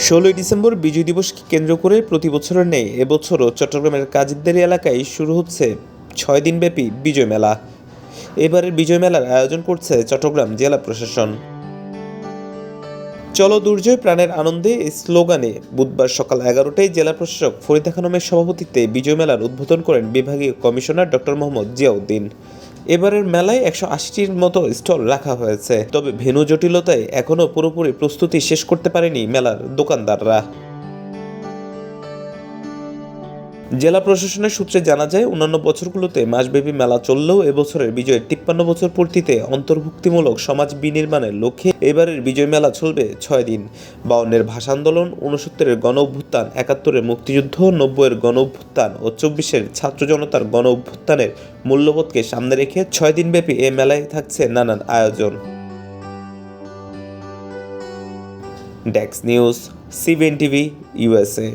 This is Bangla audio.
16 ডিসেম্বর বিজয় দিবসকে কেন্দ্র করে প্রতি বছরের ন্যায় এবছরও চট্টগ্রামের কাজিরদেরী এলাকায় শুরু হচ্ছে 6 দিনব্যাপী বিজয় মেলা। এবারের বিজয় মেলার আয়োজন করছে চট্টগ্রাম জেলা প্রশাসন। চলো দুর্জয় প্রাণের আনন্দে এই স্লোগানে বুধবার সকাল 11টায় জেলা প্রশাসক ফরিদা খানমের সভাপতিত্বে বিজয় মেলার উদ্বোধন করেন বিভাগীয় কমিশনার ডক্টর মোহাম্মদ জিয়াউদ্দিন। এবারের মেলায় 180টির মতো স্টল রাখা হয়েছে, তবে ভেন্যু জটিলতায় এখনও পুরোপুরি প্রস্তুতি শেষ করতে পারেনি মেলার দোকানদাররা। জেলা প্রশাসনের সূত্রে জানা যায়, অন্যান্য বছরগুলোতে মাসব্যাপী মেলা চললেও এবছরের বিজয়ের 53 বছর পূর্তিতে অন্তর্ভুক্তিমূলক সমাজ বিনির্মাণের লক্ষ্যে এবারের বিজয় মেলা চলবে 6 দিন। 52-এর ভাষা আন্দোলন, 69-এর গণ অভ্যুত্থান, 71-এর মুক্তিযুদ্ধ, 90-এর গণ অভ্যুত্থান ও 24-এর ছাত্র জনতার গণ অভ্যুত্থানের মূল্যবোধকে সামনে রেখে 6 দিনব্যাপী এ মেলায় থাকছে নানান আয়োজন। Desk news, CBN TV, USA।